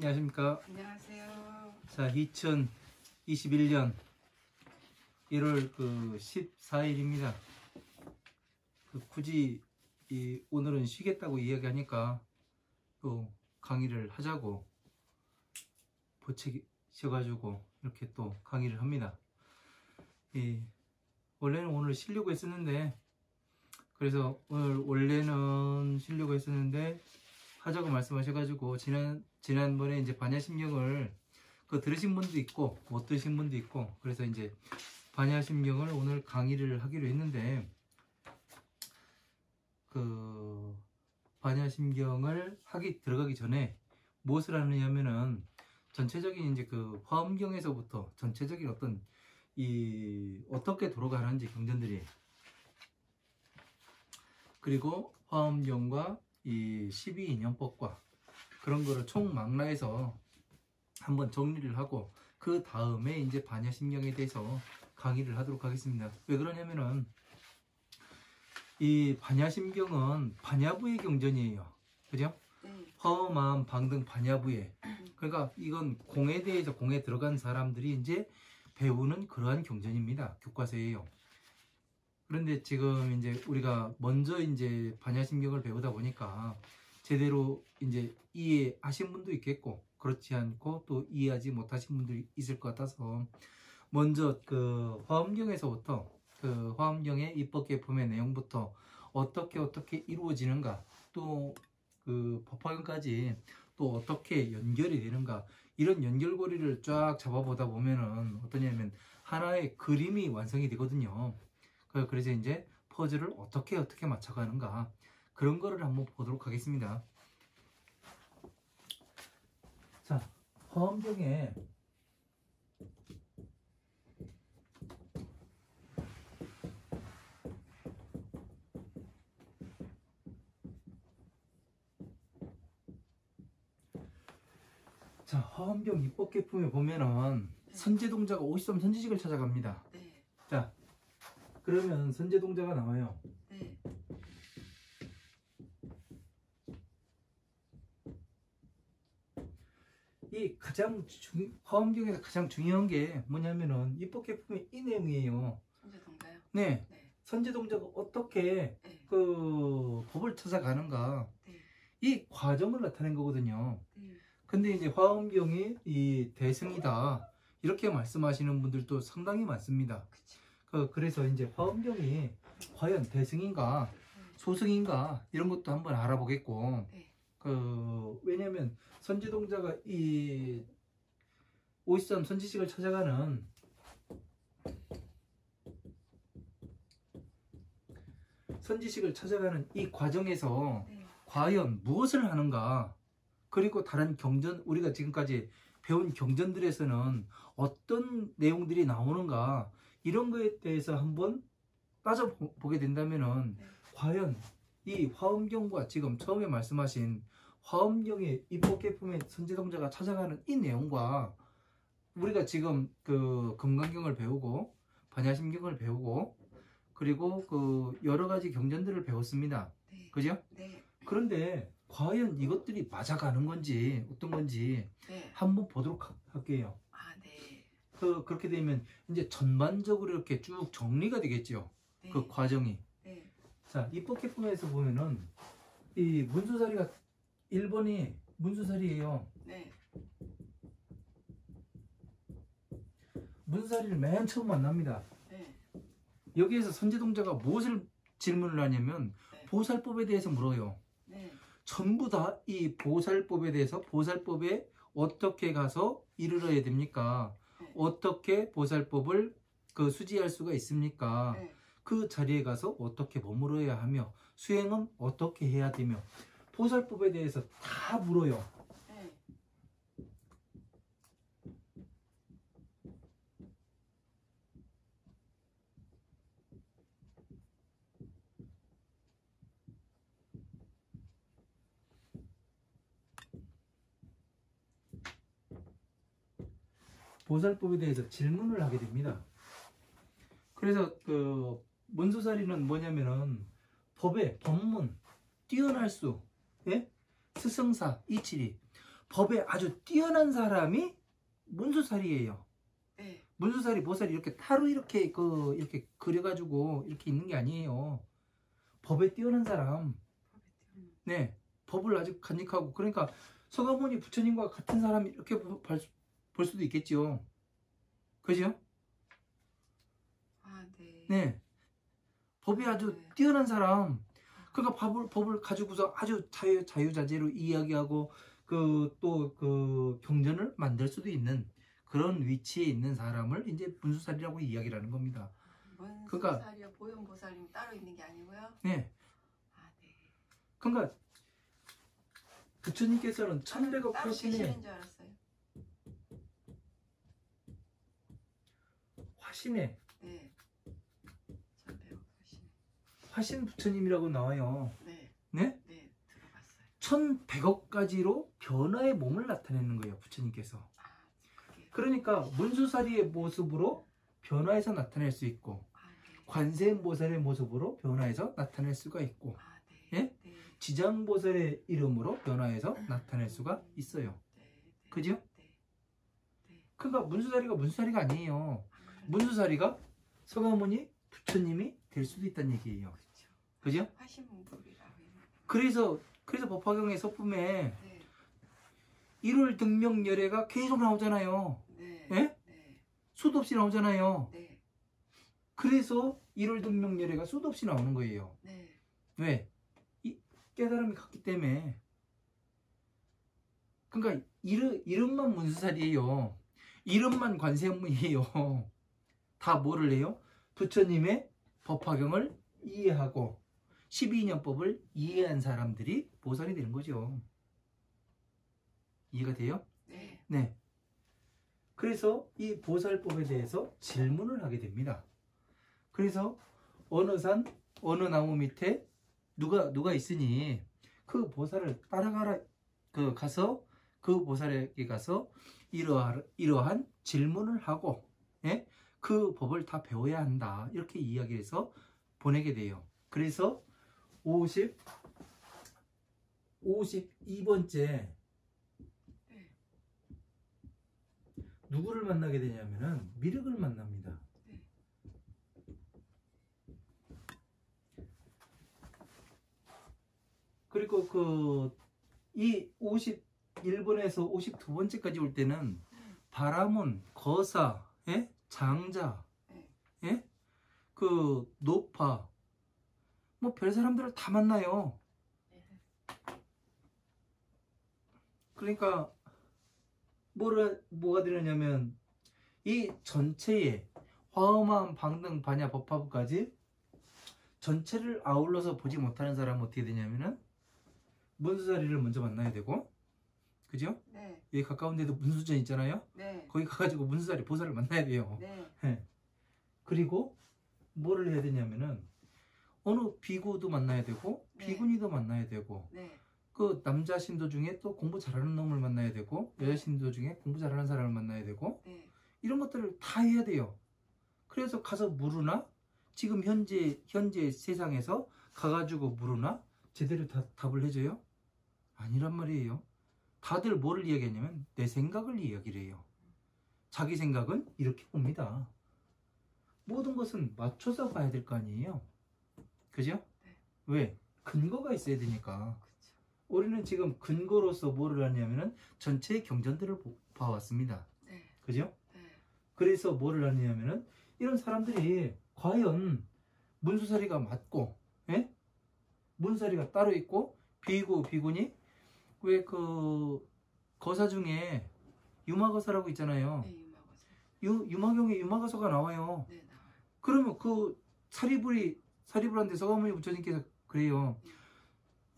안녕하십니까. 안녕하세요. 자, 2021년 1월 14일입니다. 굳이 오늘은 쉬겠다고 이야기하니까 또 강의를 하자고 보채셔가지고 이렇게 또 강의를 합니다. 원래는 오늘 쉬려고 했었는데, 그래서 원래는 쉬려고 했었는데 하자고 말씀하셔가지고 지난번에 이제 반야심경을 들으신 분도 있고 못 들으신 분도 있고, 그래서 이제 반야심경을 오늘 강의를 하기로 했는데, 반야심경을 들어가기 전에 무엇을 하느냐면은 전체적인 이제 화엄경에서부터 전체적인 어떤 어떻게 돌아가는지 경전들이, 그리고 화엄경과 이 12인연법과 그런 거를 총망라해서 한번 정리를 하고, 그 다음에 이제 반야심경에 대해서 강의를 하도록 하겠습니다. 왜 그러냐면은 이 반야심경은 반야부의 경전이에요. 그죠? 화엄암 방등 반야부의, 그러니까 이건 공에 대해서 공에 들어간 사람들이 이제 배우는 그러한 경전입니다. 교과서예요. 그런데 지금 이제 우리가 먼저 이제 반야심경을 배우다 보니까 제대로 이제 이해하신 분도 있겠고, 그렇지 않고 또 이해하지 못하신 분들이 있을 것 같아서, 먼저 화엄경에서부터 화엄경의 입법계품의 내용부터 어떻게 이루어지는가, 또 법화경까지 또 어떻게 연결이 되는가, 이런 연결고리를 쫙 잡아보다 보면은 어떠냐면 하나의 그림이 완성이 되거든요. 그래서 이제 퍼즐을 어떻게 맞춰가는가, 그런 거를 한번 보도록 하겠습니다. 자, 화엄경에 화엄경 입법계품에 보면은 선제동자가 53 선지식을 찾아갑니다. 자, 그러면 선제동자가 나와요. 화엄경에서 가장 중요한 게 뭐냐면은 입법계품의 이 내용이에요. 선제동자요? 네. 선제동자가 어떻게 법을 찾아가는가, 이 과정을 나타낸 거거든요. 근데 이제 화엄경이 이 대승이다 이렇게 말씀하시는 분들도 상당히 많습니다. 그래서 이제 화엄경이 과연 대승인가 소승인가 이런 것도 한번 알아보겠고, 왜냐면 선제동자가 이 53 선지식을 찾아가는 이 과정에서 과연 무엇을 하는가, 그리고 다른 경전, 우리가 지금까지 배운 경전들에서는 어떤 내용들이 나오는가, 이런 거에 대해서 한번 따져보게 된다면은 과연 이 화엄경과 지금 처음에 말씀하신 화엄경의 입법계품의 선제동자가 찾아가는 이 내용과, 우리가 지금 금강경을 배우고 반야심경을 배우고 그리고 여러 가지 경전들을 배웠습니다. 그죠? 그런데 과연 이것들이 맞아가는 건지 어떤 건지 한번 보도록 할게요. 그렇게 되면 이제 전반적으로 이렇게 쭉 정리가 되겠죠. 그 과정이. 자, 입법계품에서 보면은 이 문수사리가 1번이 문수사리예요. 문수사리를 맨 처음 만납니다. 여기에서 선제동자가 무엇을 질문을 하냐면 보살법에 대해서 물어요. 전부 다 이 보살법에 대해서, 보살법에 어떻게 가서 이르러야 됩니까? 어떻게 보살법을 수지할 수가 있습니까? 그 자리에 가서 어떻게 머물러야 하며 수행은 어떻게 해야 되며, 보살법에 대해서 다 물어요. 보살법에 대해서 질문을 하게 됩니다. 그래서 문수사리는 뭐냐면은 법의 법문, 뛰어날 수, 스승사, 이치리, 법에 아주 뛰어난 사람이 문수살이에요. 네. 문수살이 보살이 이렇게 타로 이렇게 이렇게 그려가지고 이렇게 있는 게 아니에요. 법에 뛰어난 사람. 네, 법을 아주 간직하고, 그러니까 서가모니 부처님과 같은 사람이 이렇게 볼 수도 있겠죠. 그죠? 아, 네. 네, 법이 아주 네. 뛰어난 사람. 그러니까 법을 가지고서 아주 자유자재로 이야기하고 또 경전을 만들 수도 있는 그런 위치에 있는 사람을 이제 문수살이라고 이야기를 하는 겁니다. 문수살이요, 보현보살님 따로 있는 게 아니고요? 네. 아, 네. 그러니까 부처님께서는 따로 1100억 계시는 화신에 줄 알았어요. 네. 1100억 화신 부처님이라고 나와요. 네. 네? 네, 들어봤어요. 1100억 가지로 변화의 몸을 나타내는 거예요, 부처님께서. 아, 그게. 그러니까 문수살이의 모습으로 변화해서 나타낼 수 있고, 아, 네. 관세음보살의 모습으로 변화해서 나타낼 수가 있고, 아, 네. 예? 네. 지장보살의 이름으로 변화해서 나타낼 수가 있어요. 네. 네. 그죠? 네. 네. 그러니까 문수살이가 문수살이가 아니에요. 아, 그래요? 문수살이가 서가모니 부처님이 될 수도 있다는 얘기예요. 그렇죠. 그죠? 화신문불이라고 있는. 그래서 법화경의 서품에 네. 1월 등명열애가 계속 나오잖아요. 네. 예? 네. 수도 없이 나오잖아요. 네. 그래서 1월 등명열애가 수도 없이 나오는 거예요. 네. 왜? 이 깨달음이 같기 때문에. 그러니까 이름만 문수살이에요. 이름만 관세음문이에요. 다 뭐를 해요? 부처님의 법화경을 이해하고 12년법을 이해한 사람들이 보살이 되는 거죠. 이해가 돼요? 네. 네. 그래서 이 보살법에 대해서 질문을 하게 됩니다. 그래서 어느 산, 어느 나무 밑에 누가 있으니 그 보살을 따라가라. 가서 그 보살에게 가서 이러한 질문을 하고, 예? 그 법을 다 배워야 한다. 이렇게 이야기해서 보내게 돼요. 그래서 52번째 누구를 만나게 되냐면은 미륵을 만납니다. 네. 그리고 이 51번에서 52번째까지 올 때는 바라문, 거사, 예? 장자, 예? 노파, 뭐 별 사람들을 다 만나요. 그러니까 뭐가 되느냐면 이 전체에 화엄함, 방등, 반야, 법화부까지 전체를 아울러서 보지 못하는 사람은 어떻게 되냐면은 문수살이를 먼저 만나야 되고, 그죠? 네. 여기 가까운 데도 문수전 있잖아요. 네. 거기 가가지고 문수살이 보살을 만나야 돼요. 네. 네. 그리고 뭐를 해야 되냐면은 어느 비구도 만나야 되고, 네. 비구니도 만나야 되고, 네. 그 남자 신도 중에 또 공부 잘하는 놈을 만나야 되고, 여자 신도 중에 공부 잘하는 사람을 만나야 되고, 네. 이런 것들을 다 해야 돼요. 그래서 가서 물으나, 지금 현재 세상에서 가가지고 물으나 제대로 답을 해줘요? 아니란 말이에요. 다들 뭐를 이야기하냐면 내 생각을 이야기를 해요. 자기 생각은 이렇게 봅니다. 모든 것은 맞춰서 봐야 될 거 아니에요. 그죠? 네. 왜? 근거가 있어야 되니까. 그쵸. 우리는 지금 근거로서 뭐를 하냐면은 전체의 경전들을 봐왔습니다. 네. 그죠? 네. 그래서 뭐를 하냐면은 이런 사람들이 과연 문수살이가 맞고, 예? 문수살이가 따로 있고, 비구니, 왜 거사 중에 유마거사라고 있잖아요. 네, 유마거사. 유마경에 유마거사가 나와요. 네, 나와요. 그러면 사리불한테 서가모니 부처님께서 그래요.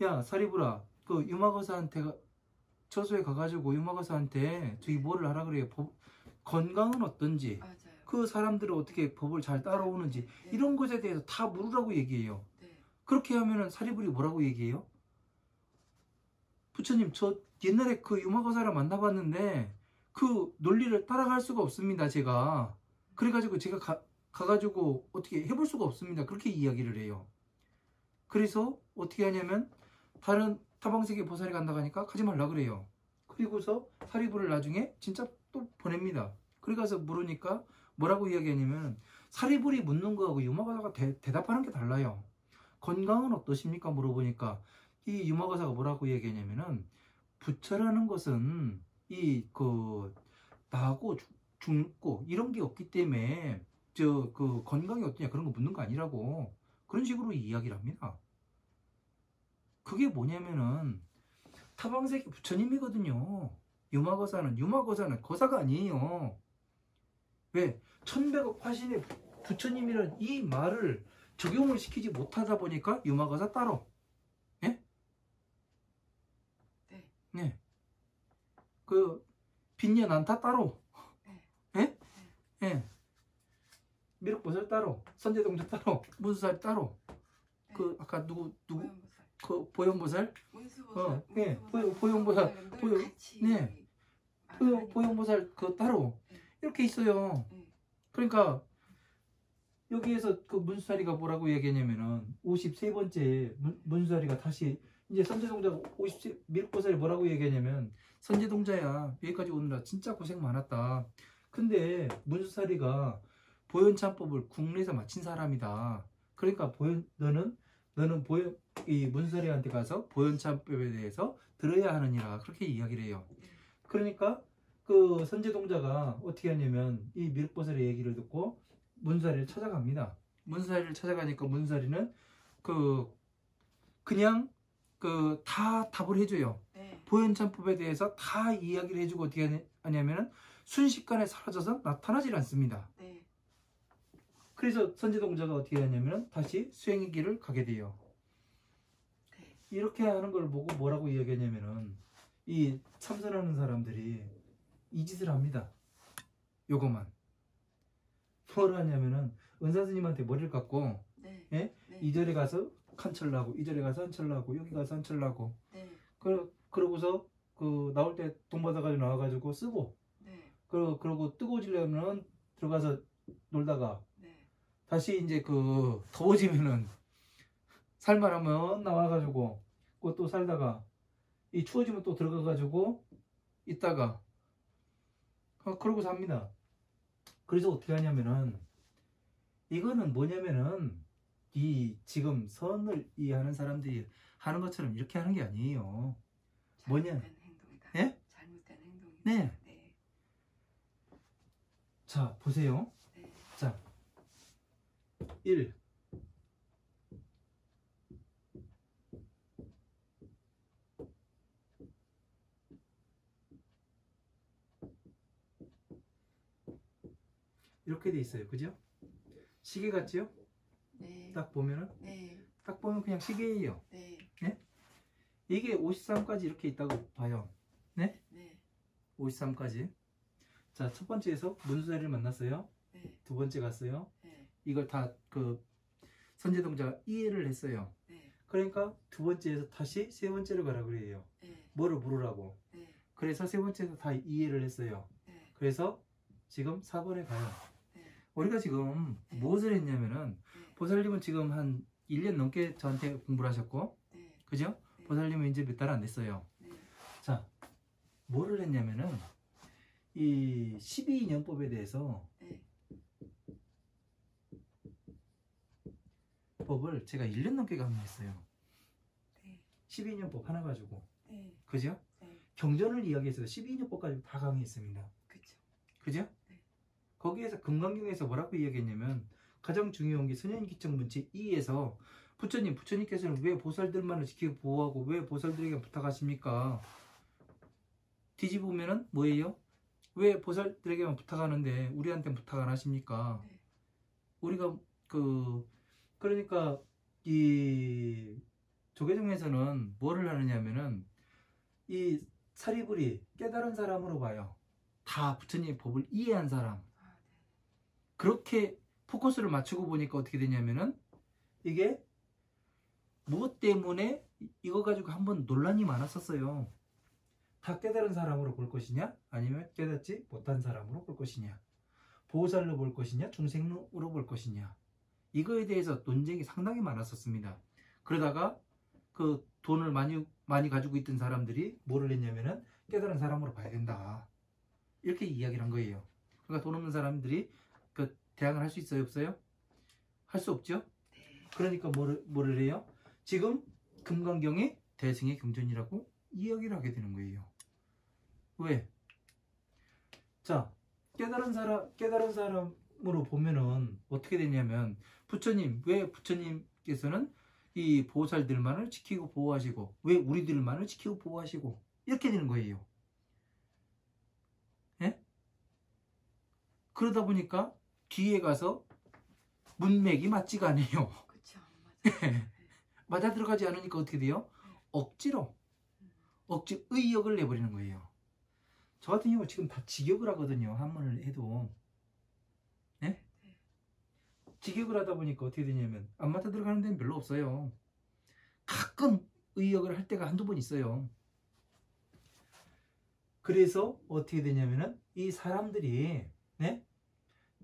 야, 사리불아, 유마거사한테 처소에 가가지고 유마거사한테 저기 뭐를 하라 그래요. 건강은 어떤지, 맞아요. 그 사람들은 어떻게 법을 잘 따라오는지, 네. 이런 것에 대해서 다 물으라고 얘기해요. 네. 그렇게 하면은 사리불이 뭐라고 얘기해요? 부처님, 저 옛날에 유마거사를 만나봤는데 그 논리를 따라갈 수가 없습니다, 제가. 그래가지고 제가 가가지고 어떻게 해볼 수가 없습니다. 그렇게 이야기를 해요. 그래서 어떻게 하냐면 다른 타방세계 보살이 간다고 하니까 가지 말라 그래요. 그리고서 사리부를 나중에 진짜 또 보냅니다. 그래 가서 물으니까 뭐라고 이야기하냐면 사리불이 묻는 거하고 유마가사가 대답하는 게 달라요. 건강은 어떠십니까? 물어보니까 이 유마가사가 뭐라고 이야기하냐면은 부처라는 것은 나하고 죽고 이런 게 없기 때문에 건강이 어떠냐 그런 거 묻는 거 아니라고 그런 식으로 이야기를 합니다. 그게 뭐냐면은 타방세계 부처님이거든요. 유마거사는 거사가 아니에요. 왜? 천백억 화신의 부처님이란 이 말을 적용을 시키지 못하다 보니까 유마거사 따로. 예? 네. 네. 빈년 안타 따로. 예? 예. 미륵보살 따로. 선제동자 따로. 문수살 따로. 아까 누구? 보현보살? 문수보살. 예. 보현보살. 네. 보현보살 따로. 이렇게 있어요. 그러니까 여기에서 문수사리가 뭐라고 얘기하냐면은 53번째 문수사리가 다시 이제 선제동자 미륵보살이 뭐라고 얘기하냐면 선제동자야 여기까지 오느라 진짜 고생 많았다. 근데 문수사리가 보현참법을 국내에서 마친 사람이다. 그러니까 너는 이 문수사리한테 가서 보현참법에 대해서 들어야 하느니라 그렇게 이야기를 해요. 그러니까 선제동자가 어떻게 하냐면 이 미륵보살의 얘기를 듣고 문수사리를 찾아갑니다. 문수사리를 찾아가니까 문수사리는 그냥 다 답을 해줘요. 네. 보현참법에 대해서 다 이야기를 해주고 어떻게 하냐면은 순식간에 사라져서 나타나질 않습니다. 네. 그래서 선제동자가 어떻게 하냐면은 다시 수행의 길을 가게 돼요. 네. 이렇게 하는 걸 보고 뭐라고 이야기하냐면은 이 참선하는 사람들이 이 짓을 합니다. 요거만. 뭘 하냐면은 은사스님한테 머리를 깎고 네. 예? 네. 이 절에 가서 한철나고 이 절에 가서 한철나고 여기 가서 한철나고 네. 그러고서 나올 때 돈 받아가지고 나와가지고 쓰고 네. 그러고 뜨거워지려면 들어가서 놀다가 네. 다시 이제 더워지면은 살만하면 나와가지고 또 살다가 이 추워지면 또 들어가가지고 있다가 그러고 삽니다. 그래서 어떻게 하냐면은 이거는 뭐냐면은 지금 선을 이해하는 사람들이 하는 것처럼 이렇게 하는 게 아니에요. 뭐냐? 잘못된 행동이다. 예? 잘못된 행동이다. 네. 네. 자, 보세요. 네. 자, 1. 이렇게 돼 있어요. 그죠? 시계 같지요? 네. 딱 보면은? 네. 딱 보면 그냥 시계예요. 네. 네? 이게 53까지 이렇게 있다고 봐요. 네? 네. 53까지. 자, 첫 번째에서 문수사리를 만났어요. 네. 두 번째 갔어요. 네. 이걸 다 선제동자가 이해를 했어요. 네. 그러니까 두 번째에서 다시 세 번째로 가라고 그래요. 네. 뭐를 물으라고. 네. 그래서 세 번째에서 다 이해를 했어요. 네. 그래서 지금 4번에 가요. 네. 우리가 지금 네. 무엇을 했냐면은 네. 보살님은 지금 한 1년 넘게 저한테 공부를 하셨고 네. 그죠? 네. 보살님은 이제 몇 달 안 됐어요. 네. 자, 뭐를 했냐면은 이 12인연법에 대해서 네. 법을 제가 1년 넘게 강의했어요. 네. 12인연법 하나 가지고 네. 그죠? 네. 경전을 이야기해서 12인연법 가지고 다 강의했습니다. 그죠? 네. 거기에서 금강경에서 뭐라고 이야기했냐면 가장 중요한 게 선현기청문체 2에서 부처님께서는 왜 보살들만을 지키고 보호하고 왜 보살들에게 부탁하십니까? 뒤집으면은 뭐예요? 왜 보살들에게만 부탁하는데 우리한테는 부탁 안 하십니까? 네. 우리가 그러니까 이 조계종에서는 뭐를 하느냐면은 이 사리불이 깨달은 사람으로 봐요. 다 부처님의 법을 이해한 사람. 그렇게 포커스를 맞추고 보니까 어떻게 되냐면은 이게 무엇 때문에 이거 가지고 한번 논란이 많았었어요. 다 깨달은 사람으로 볼 것이냐 아니면 깨닫지 못한 사람으로 볼 것이냐, 보살로 볼 것이냐 중생으로 볼 것이냐, 이거에 대해서 논쟁이 상당히 많았었습니다. 그러다가 그 돈을 많이 가지고 있던 사람들이 뭐를 했냐면은 깨달은 사람으로 봐야 된다. 이렇게 이야기를 한 거예요. 그러니까 돈 없는 사람들이 그 대항을 할 수 있어요, 없어요? 할 수 없죠? 그러니까 뭐를 해요? 지금 금강경이 대승의 경전이라고 이야기를 하게 되는 거예요. 왜? 자, 깨달은 사람으로 보면은 어떻게 되냐면 부처님, 왜 부처님께서는 이 보살들만을 지키고 보호하시고 왜 우리들만을 지키고 보호하시고 이렇게 되는 거예요. 예? 그러다 보니까 뒤에 가서 문맥이 맞지가 않아요. 그쵸. 맞아. 맞아 들어가지 않으니까 어떻게 돼요? 억지로 의역을 내버리는 거예요. 저 같은 경우 지금 다 직역을 하거든요. 한문을 해도. 네? 직역을 하다 보니까 어떻게 되냐면 안 맞아 들어가는 데는 별로 없어요. 가끔 의역을 할 때가 한두 번 있어요. 그래서 어떻게 되냐면은 이 사람들이 네?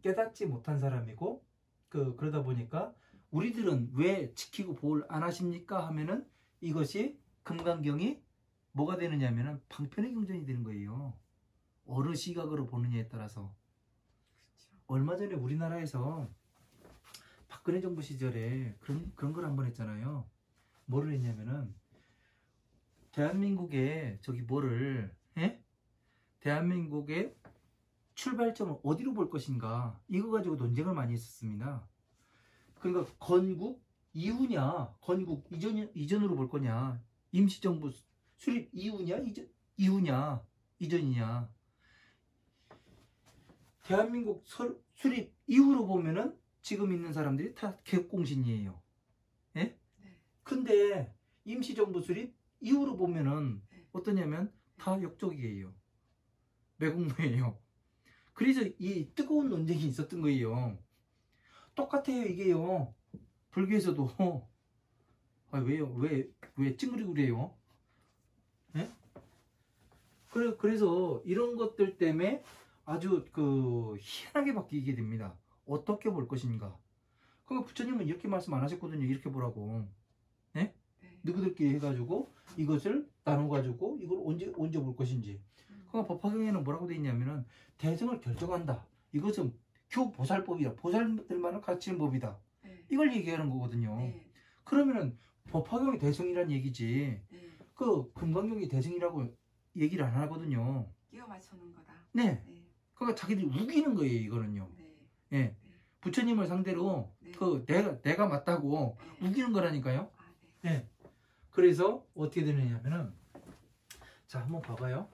깨닫지 못한 사람이고 그러다 보니까 우리들은 왜 지키고 보호를 안 하십니까? 하면은 이것이 금강경이 뭐가 되느냐면은 방편의 경전이 되는 거예요. 어느 시각으로 보느냐에 따라서. 얼마 전에 우리나라에서 박근혜 정부 시절에 그런 걸 한번 했잖아요. 뭐를 했냐면은 대한민국의 대한민국의 출발점을 어디로 볼 것인가 이거 가지고 논쟁을 많이 했었습니다. 그러니까 건국 이후냐 건국 이전으로 볼 거냐 임시정부 수립 이후냐 이전이냐. 대한민국 수립 이후로 보면은 지금 있는 사람들이 다 개국공신이에요. 예? 네. 근데 임시정부 수립 이후로 보면은 네. 어떠냐면 다 역적이에요. 매국노예요. 그래서 이 뜨거운 논쟁이 있었던 거예요. 똑같아요 이게요. 불교에서도 왜요? 왜 찡그리고 그래요? 예? 그래서 이런 것들 때문에 아주 희한하게 바뀌게 됩니다. 어떻게 볼 것인가. 그러니까 부처님은 이렇게 말씀 안 하셨거든요. 이렇게 보라고. 네? 너희들끼리 해가지고 이것을 나눠가지고 이걸 언제 볼 것인지. 그러니까 법화경에는 뭐라고 되어 있냐면은 대승을 결정한다. 이것은 교보살법이다. 보살들만을 가르치는 법이다. 네. 이걸 얘기하는 거거든요. 네. 그러면은 법화경이 대승이란 얘기지. 네. 금강경이 대승이라고 얘기를 안 하거든요. 끼워 맞추는 거다. 네. 네. 그러니까 자기들이 우기는 거예요, 이거는요. 네. 예. 네. 부처님을 상대로 네. 내가 맞다고 네. 우기는 거라니까요. 아, 네. 예. 그래서 어떻게 되느냐면은 자, 한번 봐봐요.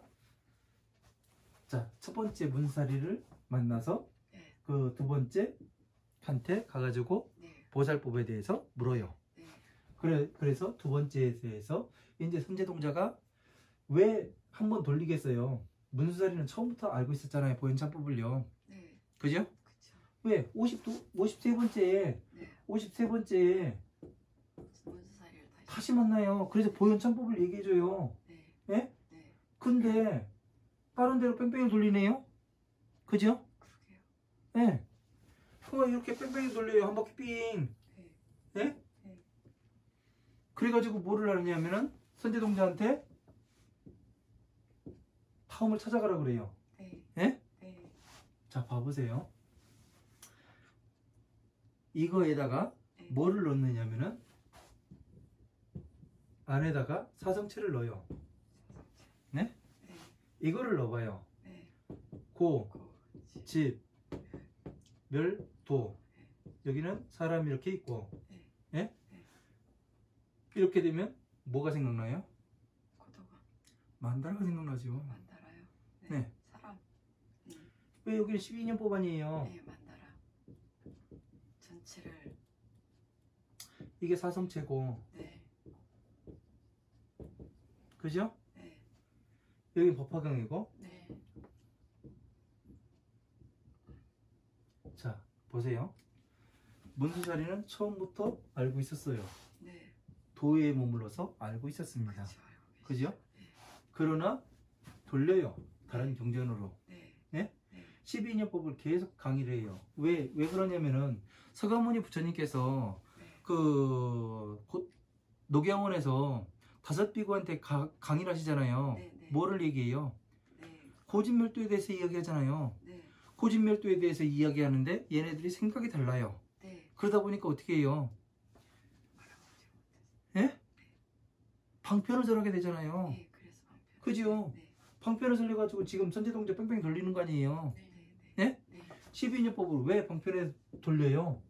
자, 첫 번째 문사리를 만나서 네. 그 두 번째 한테 가가지고 네. 보살법에 대해서 물어요. 네. 그래서 두 번째에 대해서 이제 선제동자가 왜 한 번 돌리겠어요? 문수사리는 처음부터 알고 있었잖아요. 보현참법을요. 네. 그죠? 그쵸. 왜? 53번째에 네. 53번째에 문수사리를 다시 만나요. 그래서 보현참법을 얘기해줘요. 네. 예? 네. 근데 다른 데로 뺑뺑이 돌리네요. 그죠? 그러게요. 예. 그거 이렇게 뺑뺑이 돌려요. 한 바퀴 삥. 네. 예? 네. 그래가지고 뭐를 하느냐면은 선제동자한테 타움을 찾아가라 그래요. 네. 예? 네. 자, 봐보세요. 이거에다가 네. 뭐를 넣느냐면은 안에다가 사성체를 넣어요. 네? 네. 이거를 넣어봐요. 네. 고, 고, 지. 집, 멸, 도. 여기는 사람이 이렇게 있고, 네. 예? 네. 이렇게 되면 뭐가 생각나요? 고도가 만다라가 생각나죠. 만다라요. 네. 네. 사람. 왜 여기는 12년 뽑아니에요? 네, 만다라. 전체를. 이게 사성체고, 네. 그죠? 네. 여기 법화경이고, 네. 자, 보세요. 문수자리는 처음부터 알고 있었어요. 네. 도에 머물러서 알고 있었습니다. 그렇죠. 알고 그죠? 계시죠. 네. 그러나 돌려요. 다른 경전으로. 네. 네? 네. 12인연법을 계속 강의를 해요. 왜 그러냐면은 서가모니 부처님께서 네. 녹양원에서 5비구한테 강의를 하시잖아요. 네, 네. 뭐를 얘기해요? 네. 고진멸도에 대해서 이야기하잖아요. 네. 고진멸도에 대해서 이야기하는데 얘네들이 생각이 달라요. 네. 그러다 보니까 어떻게 해요? 예? 방편을 설하게 되잖아요. 네, 그래서 방편. 그죠? 네. 방편을 설려가지고 지금 선제동자 뺑뺑 돌리는 거 아니에요. 네, 네, 예? 네. 12인연법을 왜 방편에 돌려요?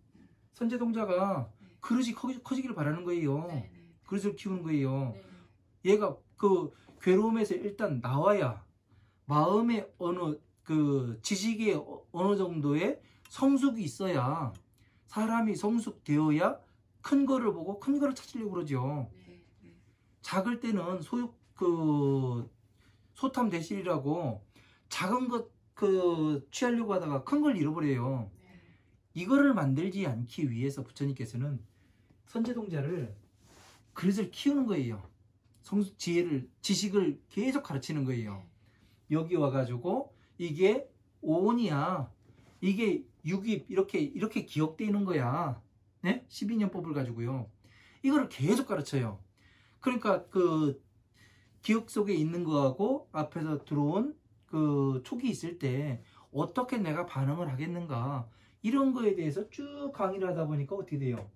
선제동자가 네. 그릇이 커지기를 바라는 거예요. 네, 네. 그릇을 키우는 거예요. 네, 얘가 그 괴로움에서 일단 나와야 마음의 어느 그 지식의 어느 정도의 성숙이 있어야 사람이 성숙되어야 큰 거를 보고 큰 거를 찾으려고 그러죠. 네, 네. 작을 때는 소탐 대실이라고 작은 것 취하려고 하다가 큰 걸 잃어버려요. 네. 이거를 만들지 않기 위해서 부처님께서는 선제동자를 그릇을 키우는 거예요. 지식을 계속 가르치는 거예요. 여기 와가지고 이게 오온이야. 이게 육입 이렇게 기억되어 있는 거야. 네? 12년법을 가지고요. 이거를 계속 가르쳐요. 그러니까 그 기억 속에 있는 거하고 앞에서 들어온 그 촉이 있을 때 어떻게 내가 반응을 하겠는가 이런 거에 대해서 쭉 강의를 하다 보니까 어떻게 돼요?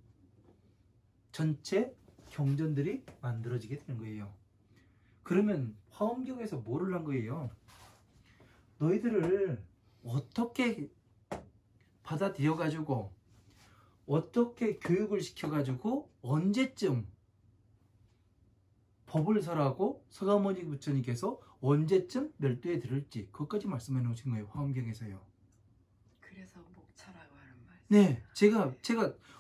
전체 경전들이 만들어지게 되는 거예요. 그러면 화엄경에서 뭐를 한 거예요? 너희들을 어떻게 받아들여 가지고 어떻게 교육을 시켜 가지고 언제쯤 법을 설하고 서가모니 부처님께서 언제쯤 멸도에 들을지 그것까지 말씀해 놓으신 거예요. 화엄경에서요. 그래서 목차라고 하는 말씀. 네, 제가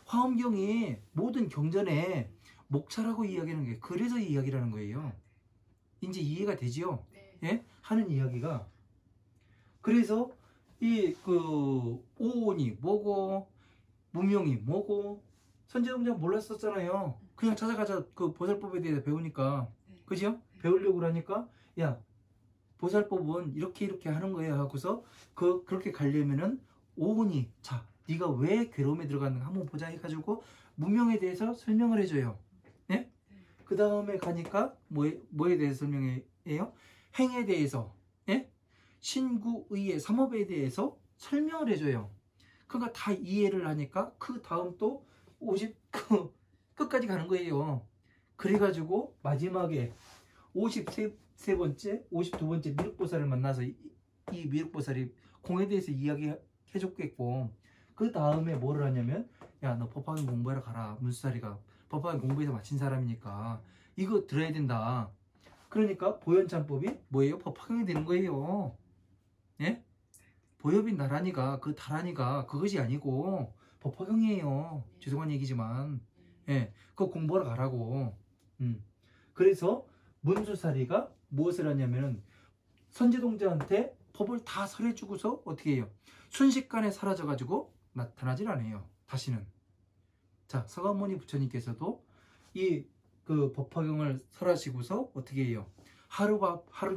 화엄경이 모든 경전에 목차라고 이야기하는 게 그래서 이야기라는 거예요. 이제 이해가 되지요? 네. 예? 하는 이야기가. 그래서 이 그 오온이 뭐고 무명이 뭐고 선제동자 몰랐었잖아요. 그냥 찾아가자 그 보살법에 대해서 배우니까. 네. 그죠? 배우려고 하니까 야 보살법은 이렇게 하는 거야 하고서 그렇게 가려면은 오온이 자 네가 왜 괴로움에 들어갔는가 한번 보자 해가지고 무명에 대해서 설명을 해줘요. 예? 그 다음에 가니까 뭐에 대해서 설명해요? 행에 대해서, 예? 신구, 의의, 삼업에 대해서 설명을 해줘요. 그러니까 다 이해를 하니까 그 다음 또 50끝까지 가는 거예요. 그래가지고 마지막에 53번째, 52번째 미륵보살을 만나서 이 미륵보살이 공에 대해서 이야기해줬겠고 그 다음에 뭐를 하냐면 야 너 법화경 공부하러 가라. 문수사리가 법화경 공부해서 마친 사람이니까 이거 들어야 된다. 그러니까 보현찬법이 뭐예요? 법화경이 되는 거예요. 예? 보엽이 나란히가 그 다란히가 그것이 아니고 법화경이에요. 죄송한 얘기지만 예, 그거 공부하러 가라고. 그래서 문수사리가 무엇을 하냐면은 선제동자한테 법을 다 설해주고서 어떻게 해요? 순식간에 사라져가지고 나타나질 않아요. 다시는. 자, 서가모니 부처님께서도 이 그 법화경을 설하시고서 어떻게 해요? 하루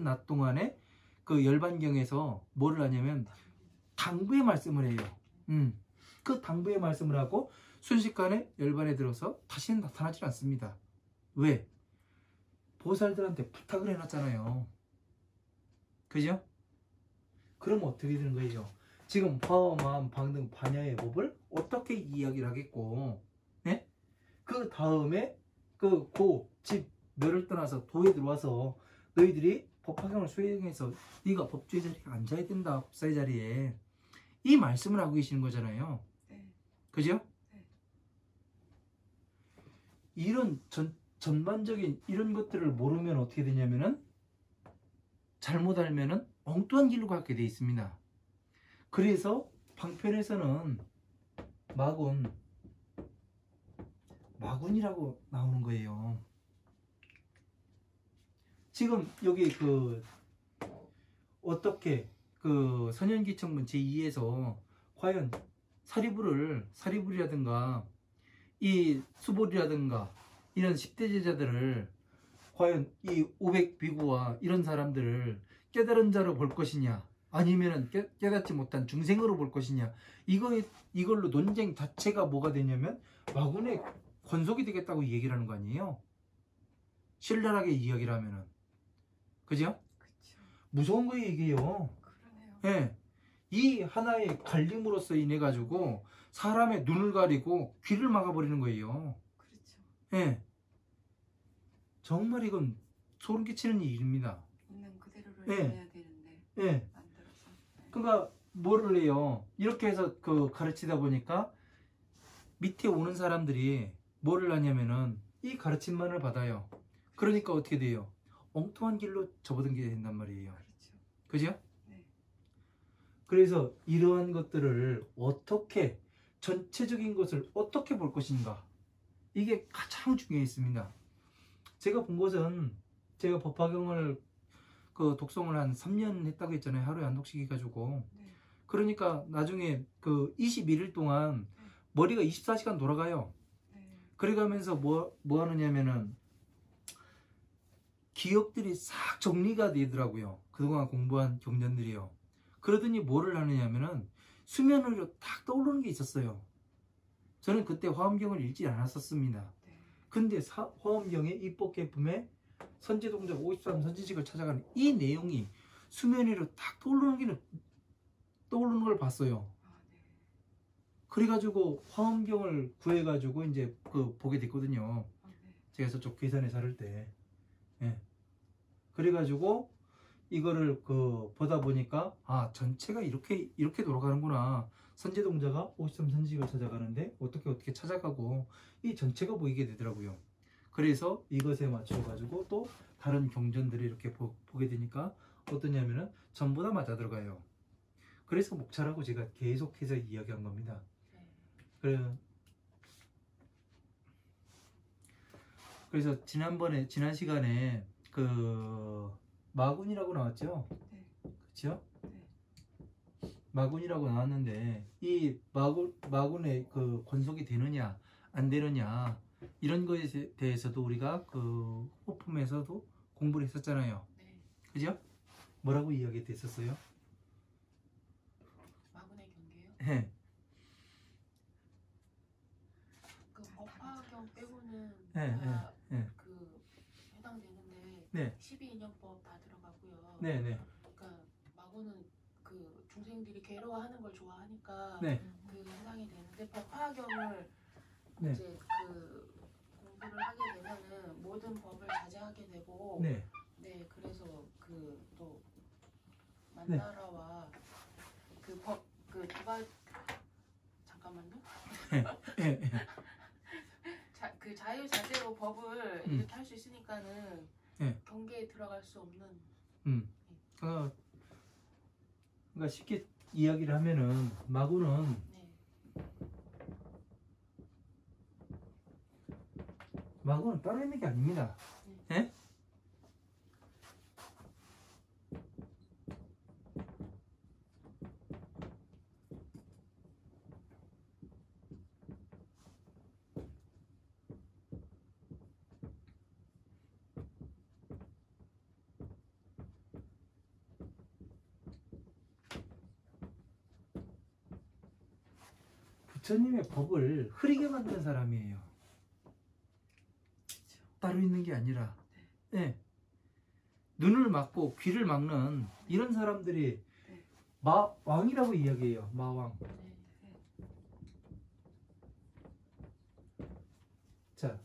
낮 동안에 그 열반경에서 뭐를 하냐면 당부의 말씀을 해요. 그 당부의 말씀을 하고 순식간에 열반에 들어서 다시는 나타나질 않습니다. 왜? 보살들한테 부탁을 해놨잖아요. 그죠? 그럼 어떻게 되는 거예요? 지금 화엄, 방등, 반야의 법을 어떻게 이야기를 하겠고, 네? 그 다음에 집 멸을 떠나서 도에 들어와서 너희들이 법화경을 수행해서 네가 법주의 자리에 앉아야 된다. 법사의 자리에 이 말씀을 하고 계시는 거잖아요. 네. 그죠? 네. 이런 전반적인 이런 것들을 모르면 어떻게 되냐면은 잘못 알면은 엉뚱한 길로 가게 돼 있습니다. 그래서 방편에서는 마군이라고 나오는 거예요. 지금 여기 어떻게 선현기청문 제2에서 과연 사리불이라든가 이 수보리라든가 이런 10대 제자들을 과연 이 500비구와 이런 사람들을 깨달은 자로 볼 것이냐 아니면은 깨닫지 못한 중생으로 볼 것이냐 이걸로 논쟁 자체가 뭐가 되냐면 마군의 권속이 되겠다고 얘기를 하는 거 아니에요. 신랄하게 이야기를 하면은. 그죠? 그쵸. 무서운 거예요, 이게요. 그러네요. 예. 이 하나의 갈림으로써 인해 가지고 사람의 눈을 가리고 귀를 막아버리는 거예요. 그렇죠. 예. 정말 이건 소름 끼치는 일입니다. 있는 그대로를 예. 해야 되는데 예. 만들어서. 네. 그러니까 뭐를 해요? 이렇게 해서 가르치다 보니까 밑에 오는 사람들이 뭐를 하냐면은 이 가르침만을 받아요. 그러니까 어떻게 돼요? 엉뚱한 길로 접어들게 된단 말이에요. 그렇죠. 그죠? 네. 그래서 이러한 것들을 어떻게 전체적인 것을 어떻게 볼 것인가, 이게 가장 중요했습니다. 제가 본 것은 제가 법화경을 독송을 한 3년 했다고 했잖아요. 하루에 한 독씩 해가지고. 네. 그러니까 나중에 21일 동안 네. 머리가 24시간 돌아가요. 네. 그래가면서 뭐 하느냐면은 기억들이 싹 정리가 되더라고요. 그동안 공부한 경전들이요. 그러더니 뭐를 하느냐면은 수면 위로 딱 떠오르는 게 있었어요. 저는 그때 화엄경을 읽지 않았었습니다. 네. 근데 화엄경의 입법계품에 선제동작 53 선지식을 찾아가는 이 내용이 수면 위로 딱 떠오르는 걸 봤어요. 아, 네. 그래가지고 화엄경을 구해가지고 이제 보게 됐거든요. 아, 네. 제가 저쪽 괴산에 살을 때. 예. 그래가지고 이거를 보다 보니까 전체가 이렇게 돌아가는구나. 선제동자가 53 선지식을 찾아가는데 어떻게 찾아가고 이 전체가 보이게 되더라고요. 그래서 이것에 맞춰가지고 또 다른 경전들을 이렇게 보게 되니까 어떠냐면은 전부 다 맞아 들어가요. 그래서 목차라고 제가 계속해서 이야기한 겁니다. 그래서 지난 시간에 마군이라고 나왔죠? 네. 그렇죠? 네. 마군이라고 나왔는데 이 마군의 권속이 되느냐 안 되느냐 이런 거에 대해서도 우리가 호품에서도 공부를 했었잖아요. 네. 그죠? 뭐라고 이야기했었어요? 마군의 경계요? 네. 그 법화경 빼고는 네, 다 네. 해당되는데 네. 12인연법 다 들어가고요. 네, 네. 그러니까 마군은 중생들이 괴로워하는 걸 좋아하니까 네. 해당이 되는데 법화경을 네. 이제 공부를 하게 되면은 모든 법을 자제하게 되고 네. 네, 그래서 또 만나라와 잠깐만요. 네. 자유자재로 법을 이렇게 할 수 있으니까는 네. 경계에 들어갈 수 없는. 그러니까 쉽게 이야기를 하면은 마군은 네. 따로 있는 게 아닙니다. 예? 부처님의 법을 흐리게 만든 사람이에요. 따로 있는 게 아니라. 네. 눈을 막고 귀를 막는 이런 사람들이 마왕이라고 이야기해요. 마왕. 자,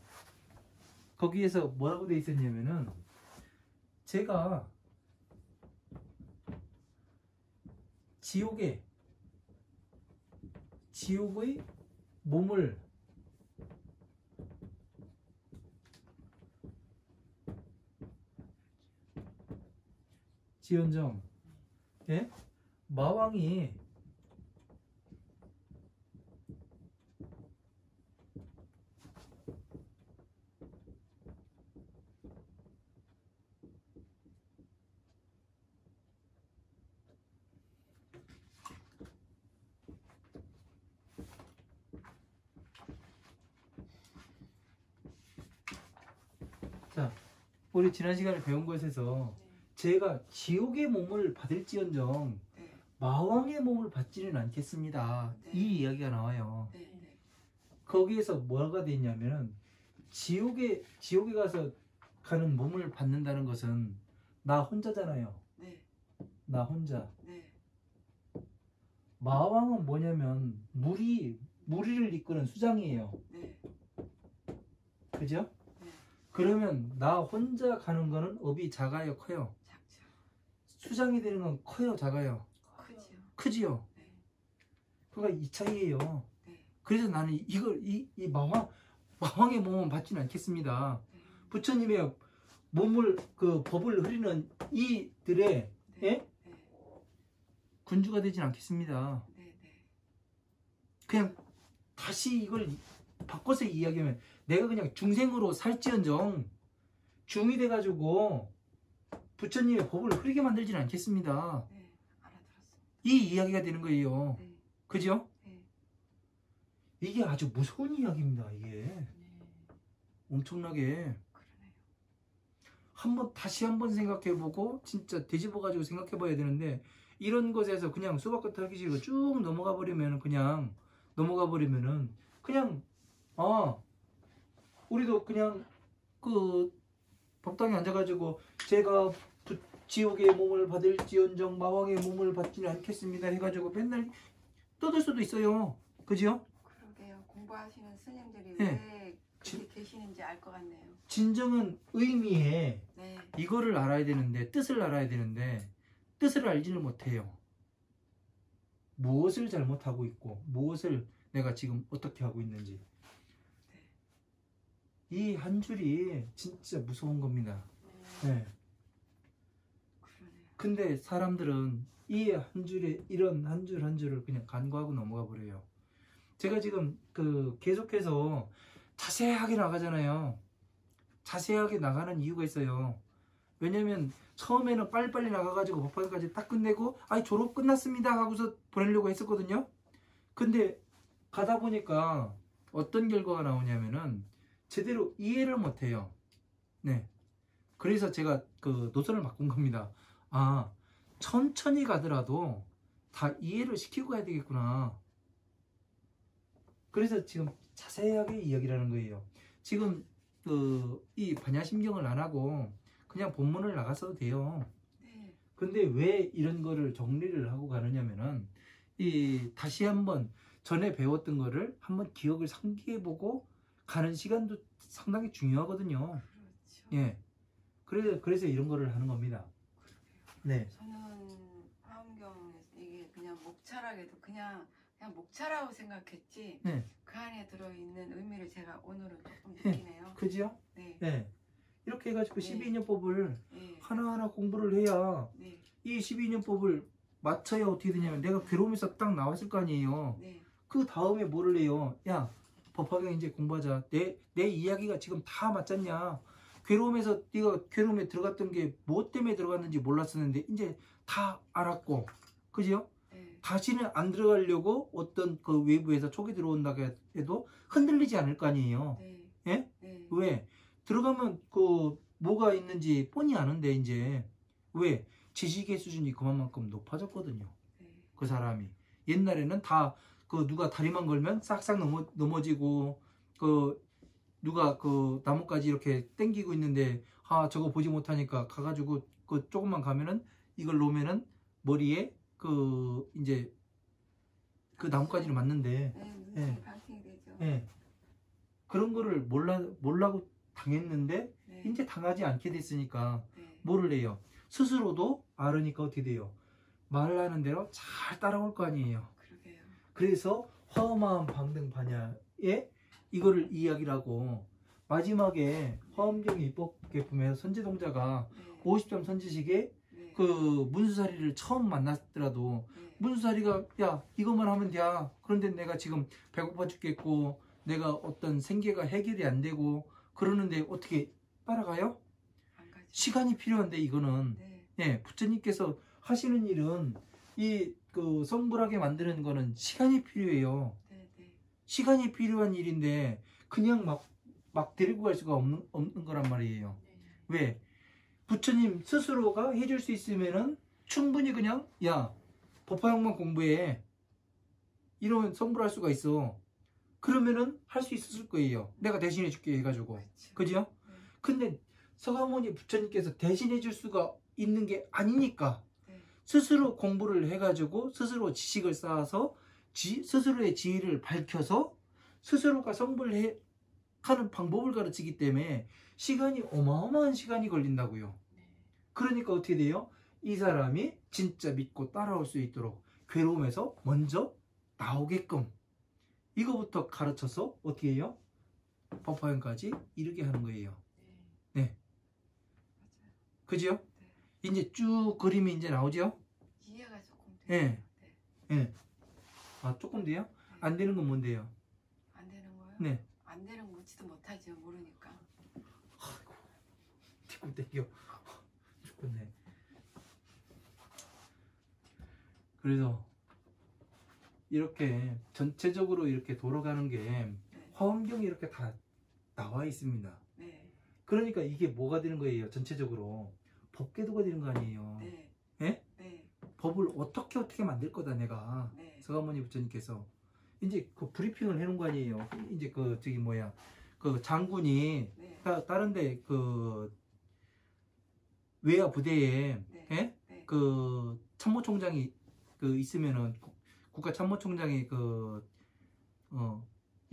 거기에서 뭐라고 돼 있었냐면은 제가 지옥의 몸을 지연정, 예? 마왕이 자, 우리 지난 시간에 배운 것에서 제가 지옥의 몸을 받을지언정 마왕의 몸을 받지는 않겠습니다. 네. 이 이야기가 나와요. 네, 네. 거기에서 뭐가 돼 있냐면은 지옥에 가서 가는 몸을 받는다는 것은 나 혼자잖아요. 네. 나 혼자. 네. 마왕은 뭐냐면 무리를 이끄는 수장이에요. 네. 그죠? 네. 그러면 나 혼자 가는 거는 업이 작아요, 커요? 작죠. 수장이 되는 건 커요, 작아요? 크죠. 크지요? 네. 그러니까 이 차이예요. 네. 그래서 나는 이걸 이 마왕의 몸은 받지는 않겠습니다. 네. 부처님의 몸을 그 법을 흐리는 이들의 네. 예? 네. 군주가 되진 않겠습니다. 네. 네. 그냥 다시 이걸 바꿔서 이야기하면 내가 그냥 중생으로 살지언정 중이 돼가지고 부처님의 법을 흐리게 만들지는 않겠습니다. 네. 알아들었습니다. 이 이야기가 되는 거예요. 네. 그죠? 네. 이게 아주 무서운 이야기입니다. 이게 네. 엄청나게 그러네요. 다시 한번 생각해보고 진짜 뒤집어가지고 생각해봐야 되는데 이런 것에서 그냥 수박과 털기식으로 쭉 넘어가 버리면은 그냥 우리도 그냥 그 법당에 앉아가지고 제가 지옥의 몸을 받을지언정 마왕의 몸을 받지는 않겠습니다 해가지고 맨날 떠들 수도 있어요. 그죠? 그러게요. 공부하시는 스님들이 네. 왜 그렇게 계시는지 알 것 같네요. 진정은 의미에 네. 이거를 알아야 되는데 뜻을 알아야 되는데 뜻을 알지를 못해요. 무엇을 잘못하고 있고 무엇을 내가 지금 어떻게 하고 있는지 이 한 줄이 진짜 무서운 겁니다. 네. 그러네요. 근데 사람들은 이 한 줄에 이런 한 줄 한 줄을 그냥 간과하고 넘어가 버려요. 제가 지금 계속해서 자세하게 나가잖아요. 자세하게 나가는 이유가 있어요. 왜냐면 처음에는 빨리빨리 나가가지고 법화까지 딱 끝내고 졸업 끝났습니다 하고서 보내려고 했었거든요. 근데 가다 보니까 어떤 결과가 나오냐면은 제대로 이해를 못해요. 네. 그래서 제가 그 노선을 바꾼 겁니다. 천천히 가더라도 다 이해를 시키고 가야 되겠구나. 그래서 지금 자세하게 이야기를 하는 거예요. 지금 이 반야심경을 안 하고 그냥 본문을 나갔어도 돼요. 네. 근데 왜 이런 거를 정리를 하고 가느냐면은 다시 한번 전에 배웠던 거를 한번 기억을 상기해보고 가는 시간도 상당히 중요하거든요. 그렇죠. 예. 그래서 이런 거를 하는 겁니다. 네. 저는 화엄경에서 이게 그냥 목차라게도 그냥 목차라고 생각했지. 네. 그 안에 들어있는 의미를 제가 오늘은 조금 네. 느끼네요. 그지요? 네. 네. 이렇게 해가지고 네. 12인연법을 네. 하나하나 공부를 해야 네. 이 12인연법을 맞춰야 어떻게 되냐면 내가 괴로움에서 딱 나왔을 거 아니에요. 네. 그 다음에 뭐를 해요? 야, 법화경 이제 공부하자. 내 이야기가 지금 다 맞잖냐? 괴로움에서 네가 괴로움에 들어갔던 게 뭐 때문에 들어갔는지 몰랐었는데 이제 다 알았고, 그지요? 네. 다시는 안 들어가려고 어떤 그 외부에서 촉이 들어온다 해도 흔들리지 않을 거 아니에요. 네. 예? 네. 왜? 들어가면 뭐가 있는지 뻔히 아는데 이제 왜? 지식의 수준이 그만큼 높아졌거든요. 네. 그 사람이. 옛날에는 다 누가 다리만 걸면 싹싹 넘어지고 누가 나뭇가지 이렇게 땡기고 있는데 저거 보지 못하니까 가가지고 조금만 가면은 이걸 놓으면은 머리에 이제 나뭇가지를 맞는데 네. 예. 눈썹이 반팅이 되죠. 예. 그런 거를 몰라고 당했는데 네. 이제 당하지 않게 됐으니까 네. 뭐를 해요? 스스로도 알으니까 어떻게 돼요? 말하는 대로 잘 따라올 거 아니에요. 그러게요. 그래서 화엄한 방등반야에 이거를 이야기를 하고 마지막에 화엄경 입법계품에서 선지동자가 네. 50점 선지식에 네. 문수사리를 처음 만났더라도 네. 문수사리가 야 이것만 하면 돼. 그런데 내가 지금 배고파 죽겠고 내가 어떤 생계가 해결이 안 되고 그러는데 어떻게 따라가요? 안 가죠. 시간이 필요한데 이거는 네. 네, 부처님께서 하시는 일은 성불하게 만드는 거는 시간이 필요해요. 네. 네. 시간이 필요한 일인데 그냥 막 데리고 갈 수가 없는 거란 말이에요. 왜? 부처님 스스로가 해줄 수 있으면은 충분히 그냥 야 법화형만 공부해 이러면 성불할 수가 있어. 그러면은 할 수 있었을 거예요. 내가 대신해 줄게 해가지고. 그렇죠. 그죠? 네. 근데 서가모니 부처님께서 대신해 줄 수가 있는 게 아니니까 네. 스스로 공부를 해가지고 스스로 지식을 쌓아서 스스로의 지위를 밝혀서 스스로가 성불을 하는 방법을 가르치기 때문에 시간이 어마어마한 시간이 걸린다고요. 그러니까 어떻게 돼요? 이 사람이 진짜 믿고 따라올 수 있도록 괴로움에서 먼저 나오게끔 이거부터 가르쳐서 어떻게 해요? 법화형까지 이르게 하는 거예요. 네. 그죠? 네. 이제 쭉 그림이 이제 나오죠? 이해가 조금 예. 돼요. 네. 예. 아, 조금 돼요? 안 되는 건 뭔데요? 안 되는 거요? 네. 안 되는 거 묻지도 못하죠. 모르니까. 아이고, 뒤꿈 땡겨. 죽겠네. 그래서 이렇게 전체적으로 이렇게 돌아가는 게 네. 화엄경이 이렇게 다 나와 있습니다. 네. 그러니까 이게 뭐가 되는 거예요? 전체적으로 법궤도가 되는 거 아니에요? 네. 예? 네. 법을 어떻게 만들 거다 내가. 네. 서가모니 부처님께서 이제 그 브리핑을 해놓은 거 아니에요? 이제 그 저기 뭐야 그 장군이 네. 다른데 그 외야 부대에 네. 예? 네. 그 참모총장이 그 있으면은 국가 참모총장이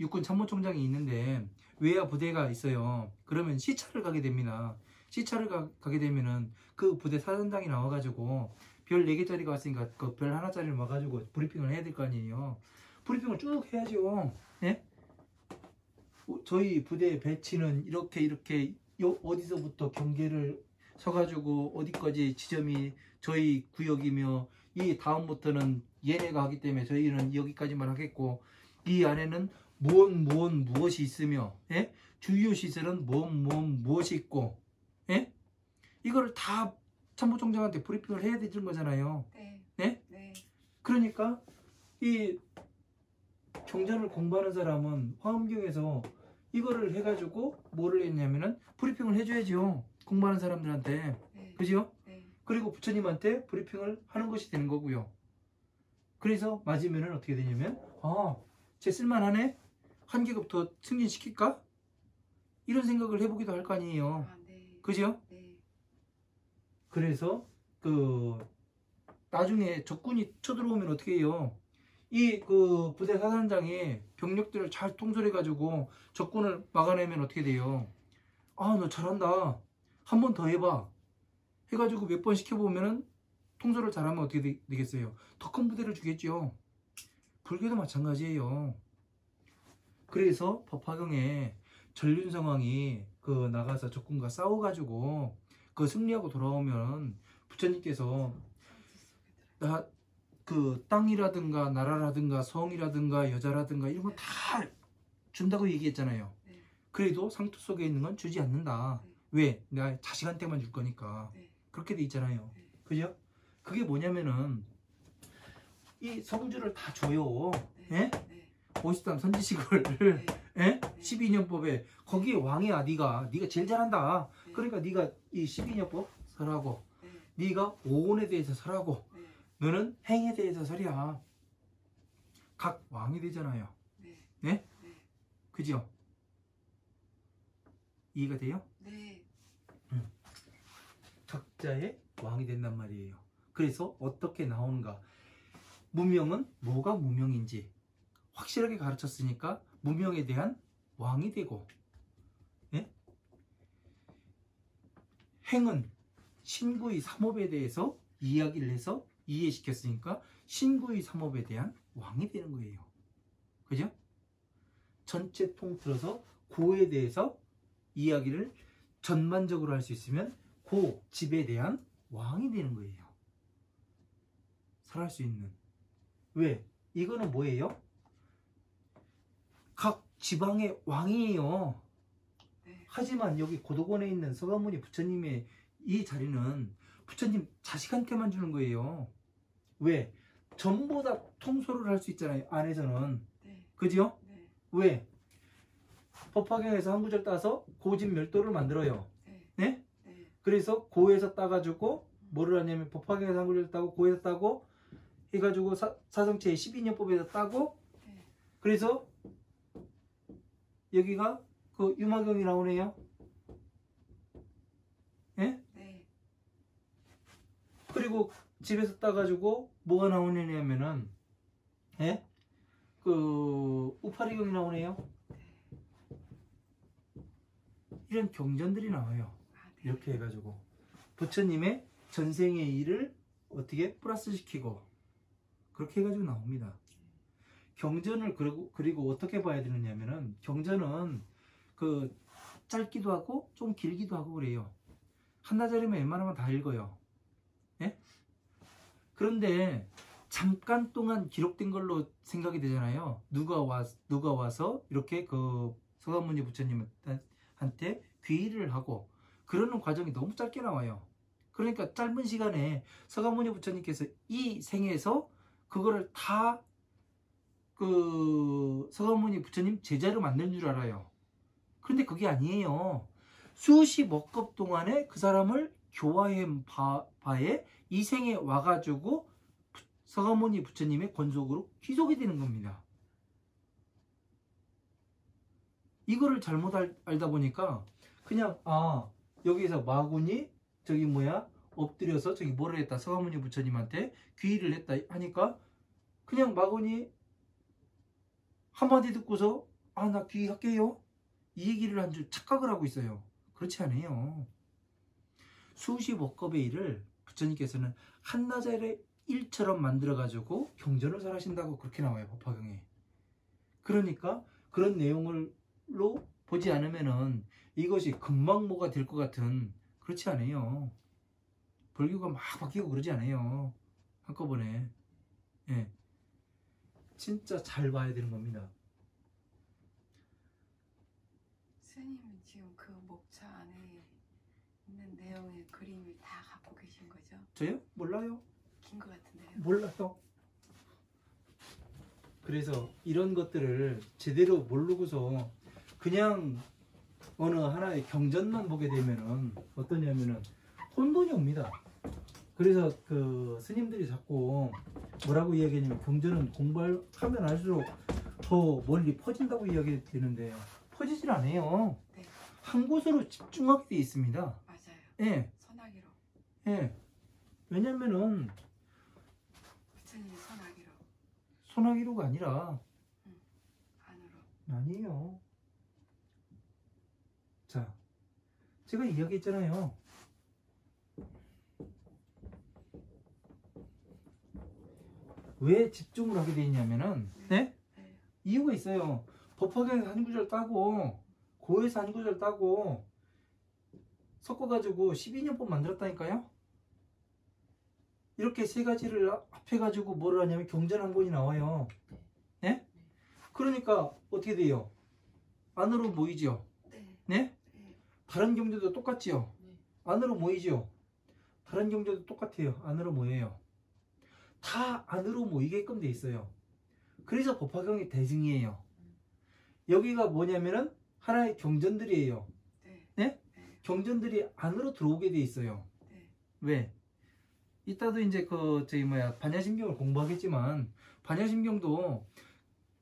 육군 참모총장이 있는데 외야 부대가 있어요. 그러면 시차를 가게 됩니다. 시차를 가게 되면은 그 부대 사단장이 나와가지고 별 4개짜리가 왔으니까 그 별 하나짜리를 와가지고 브리핑을 해야 될 거 아니에요. 브리핑을 쭉 해야죠. 예? 저희 부대 배치는 이렇게 어디서부터 경계를 서가지고 어디까지 지점이 저희 구역이며 이 다음부터는 얘네가 하기 때문에 저희는 여기까지만 하겠고 이 안에는 무엇이 있으며 예? 주요 시설은 무엇이 있고 예? 이거를 다 참모총장한테 브리핑을 해야 되는 거잖아요. 네. 네? 네. 그러니까 이 경전을 공부하는 사람은 화엄경에서 이거를 해가지고 뭐를 했냐면은 브리핑을 해줘야죠. 공부하는 사람들한테. 네. 그죠? 네. 그리고 부처님한테 브리핑을 하는 것이 되는 거고요. 그래서 맞으면은 어떻게 되냐면 쟤 쓸만하네? 한 계급 더 승진시킬까? 이런 생각을 해보기도 할 거 아니에요. 아, 네. 그죠? 네. 그래서 나중에 적군이 쳐들어오면 어떻게 해요? 이 부대 사단장이 병력들을 잘 통솔해가지고 적군을 막아내면 어떻게 돼요? 너 잘한다. 한 번 더 해봐. 해가지고 몇 번 시켜보면은 통솔을 잘하면 어떻게 되겠어요? 더 큰 부대를 주겠죠. 불교도 마찬가지예요. 그래서 법화경에 전륜성왕이 나가서 적군과 싸워가지고 승리하고 돌아오면 부처님께서 땅이라든가 나라라든가 성이라든가 여자라든가 이런 거 다 준다고 얘기했잖아요. 네. 그래도 상투 속에 있는 건 주지 않는다. 네. 왜? 내가 자식한테만 줄 거니까. 네. 그렇게 돼 있잖아요. 네. 그죠? 그게 뭐냐면은 이 성주를 다 줘요. 네. 예? 네. 53 선지식을 네. 예? 12년법에 거기에 왕이야. 네가 제일 잘한다. 네. 그러니까 네가 이 12년법 설하고 네. 네가 오온에 대해서 설하고 네. 너는 행에 대해서 설이야. 각 왕이 되잖아요. 네. 네? 네. 그죠? 이해가 돼요? 네. 각자의 왕이 된단 말이에요. 그래서 어떻게 나오는가? 무명은 뭐가 무명인지 확실하게 가르쳤으니까 무명에 대한 왕이 되고, 예? 행은 신구의 삼업에 대해서 이야기를 해서 이해시켰으니까 신구의 삼업에 대한 왕이 되는 거예요. 그죠? 전체 통틀어서 고에 대해서 이야기를 전반적으로 할 수 있으면 고 집에 대한 왕이 되는 거예요. 설할 수 있는. 왜? 이거는 뭐예요? 각 지방의 왕이에요. 네. 하지만 여기 고도곤에 있는 서가모니 부처님의 이 자리는 부처님 자식한테만 주는 거예요. 왜? 전부 다 통솔을 할 수 있잖아요. 안에서는. 네. 그죠? 네. 왜? 법화경에서 한 구절 따서 고집 멸도를 만들어요. 네. 네? 네. 그래서 고에서 따가지고 뭐를 하냐면 법화경에서 한 구절 따고 고에서 따고 해가지고 사성체의 12년법에서 따고 네. 그래서 여기가 유마경이 나오네요. 예? 네. 그리고 집에서 따가지고 뭐가 나오냐면은 예? 그 우파리경이 나오네요. 이런 경전들이 나와요. 아, 네. 이렇게 해가지고 부처님의 전생의 일을 어떻게 플러스시키고 그렇게 해가지고 나옵니다. 경전을 그리고 어떻게 봐야 되느냐면은 경전은 그 짧기도 하고 좀 길기도 하고 그래요. 한나절이면 웬만하면 다 읽어요. 예? 그런데 잠깐 동안 기록된 걸로 생각이 되잖아요. 누가 와서 이렇게 그 서가모니 부처님한테 귀의를 하고 그러는 과정이 너무 짧게 나와요. 그러니까 짧은 시간에 서가모니 부처님께서 이 생에서 그거를 다 그 서가모니 부처님 제자로 만든 줄 알아요. 그런데 그게 아니에요. 수십억 급 동안에 그 사람을 교화해 바에 이 생에 와가지고 서가모니 부처님의 권속으로 귀속이 되는 겁니다. 이거를 잘못 알다 보니까 그냥 여기서 마군이 저기 뭐야 엎드려서 저기 뭐를 했다 서가모니 부처님한테 귀의를 했다 하니까 그냥 마군이 한마디 듣고서 나 귀의할게요 이 얘기를 한 줄 착각을 하고 있어요. 그렇지 않아요. 수십억 겁의 일을 부처님께서는 한나절의 일처럼 만들어 가지고 경전을 설하신다고 그렇게 나와요. 법화경에. 그러니까 그런 내용을로 보지 않으면은 이것이 금방 뭐가 될 것 같은 그렇지 않아요. 불교가 막 바뀌고 그러지 않아요. 한꺼번에. 예. 진짜 잘 봐야 되는 겁니다. 스님은 지금 그 목차 안에 있는 내용의 그림을 다 갖고 계신 거죠? 저요? 몰라요. 긴 것 같은데요. 몰라요. 그래서 이런 것들을 제대로 모르고서 그냥 어느 하나의 경전만 보게 되면은 어떠냐면은 혼돈이 옵니다. 그래서 그 스님들이 자꾸 뭐라고 이야기하냐면 경전은 공부하면 할수록 더 멀리 퍼진다고 이야기되는데 퍼지질 않아요. 네. 한 곳으로 집중하게 돼 있습니다. 맞아요. 예. 선하기로. 예. 왜냐면은 부처님이 선하기로. 손하기로가 아니라 안으로. 아니에요. 자, 제가 이야기했잖아요. 왜 집중을 하게 돼 있냐면은 네? 네. 이유가 있어요. 법화경에서 한 구절 따고 고에서 한 구절 따고 섞어가지고 12년법 만들었다니까요. 이렇게 세 가지를 합해가지고 뭐를 하냐면 경전 한 권이 나와요. 네? 그러니까 어떻게 돼요? 안으로 모이죠. 네. 네? 네. 다른 경전도 똑같지요. 네. 안으로 모이죠. 다른 경전도 똑같아요. 안으로 모여요. 다 안으로 모이게끔 돼 있어요. 그래서 법화경이 대승이에요. 여기가 뭐냐면은 하나의 경전들이에요. 네. 네? 경전들이 안으로 들어오게 돼 있어요. 네. 왜? 이따도 이제 반야심경을 공부하겠지만 반야심경도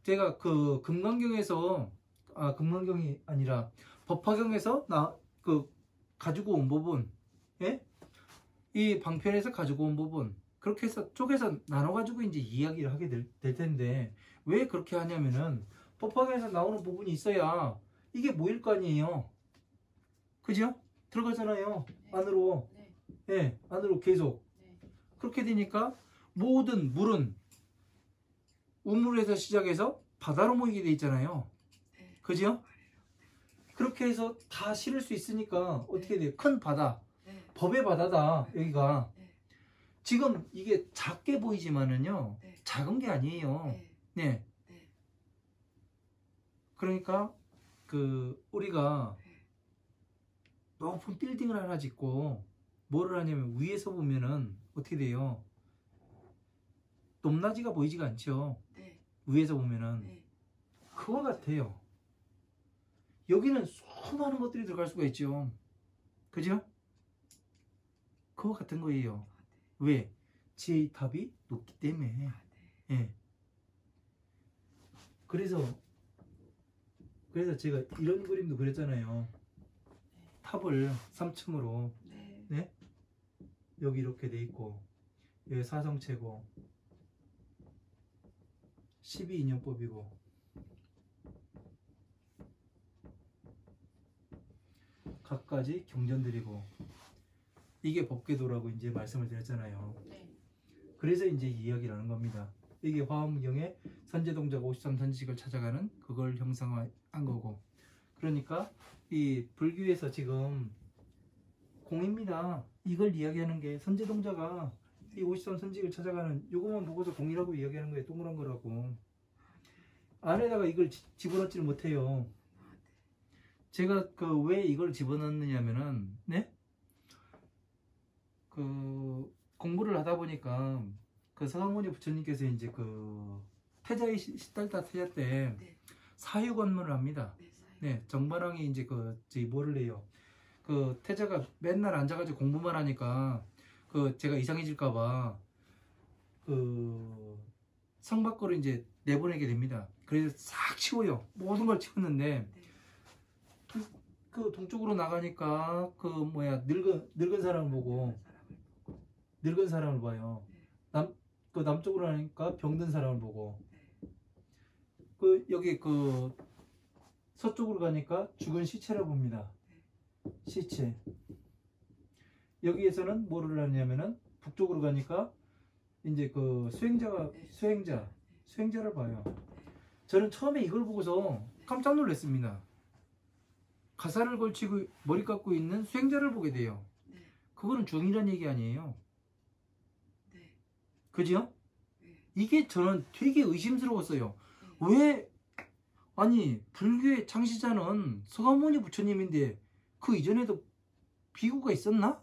제가 그 금강경에서 금강경이 아니라 법화경에서 가지고 온 부분, 예? 이 방편에서 가지고 온 부분 그렇게 해서 쪼개서 나눠가지고 이제 이야기를 하게 될 텐데 왜 그렇게 하냐면은 법화경에서 나오는 부분이 있어야 이게 모일 거 아니에요. 그죠? 들어가잖아요. 네. 안으로. 네. 예, 안으로 계속. 네. 그렇게 되니까 모든 물은 우물에서 시작해서 바다로 모이게 돼 있잖아요. 네. 그죠? 그렇게 해서 다 실을 수 있으니까 어떻게 돼요? 큰 바다. 네. 법의 바다다. 여기가. 네. 지금 이게 작게 보이지만은요. 네. 작은 게 아니에요. 네. 네. 네. 그러니까 우리가 네. 높은 빌딩을 하나 짓고 뭐를 하냐면 위에서 보면은 어떻게 돼요? 높낮이가 보이지가 않죠. 네. 위에서 보면은. 네. 그와 같아요. 여기는 수많은 것들이 들어갈 수가 있죠. 그죠? 그와 같은 거예요. 왜? 지혜의 탑이 높기 때문에. 예. 그래서 제가 이런 그림도 그렸잖아요. 탑을 3층으로. 네. 네? 여기 이렇게 돼 있고 여기 사성체고 12인연법이고 각가지 경전들이고 이게 법궤도라고 이제 말씀을 드렸잖아요. 네. 그래서 이제 이야기를 하는 겁니다. 이게 화엄경의 선제동작 53선지식을 찾아가는 그걸 형상화한 거고, 그러니까 이 불교에서 지금 공입니다. 이걸 이야기하는 게 선제동자가 이 53선지식을 찾아가는 요것만 보고서 공이라고 이야기하는 거예요. 동그란 거라고. 안에다가 이걸 집어넣지를 못해요. 제가 그 왜 이걸 집어넣느냐면은 네? 그 공부를 하다 보니까 그 서가모니 부처님께서 이제 그 태자의 시달타 태자 때 네. 사유건문을 합니다. 네, 사유. 네, 정바랑이 이제 그 저희 뭐를 해요. 그 태자가 맨날 앉아가지고 공부만 하니까 그 제가 이상해질까봐 그 성 밖으로 이제 내보내게 됩니다. 그래서 싹 치워요. 모든 걸 치웠는데 네. 그 동쪽으로 나가니까 그 뭐야 늙은 사람을 보고 늙은 사람을 봐요. 그 남쪽으로 가니까 병든 사람을 보고 그 여기 그 서쪽으로 가니까 죽은 시체를 봅니다. 시체. 여기에서는 뭐를 하냐면은 북쪽으로 가니까 이제 그 수행자를 봐요. 저는 처음에 이걸 보고서 깜짝 놀랐습니다. 가사를 걸치고 머리 깎고 있는 수행자를 보게 돼요. 네. 그거는 중이란 얘기 아니에요. 네. 그죠? 네. 이게 저는 되게 의심스러웠어요. 네. 왜 아니 불교의 창시자는 서가모니 부처님인데 그 이전에도 비구가 있었나?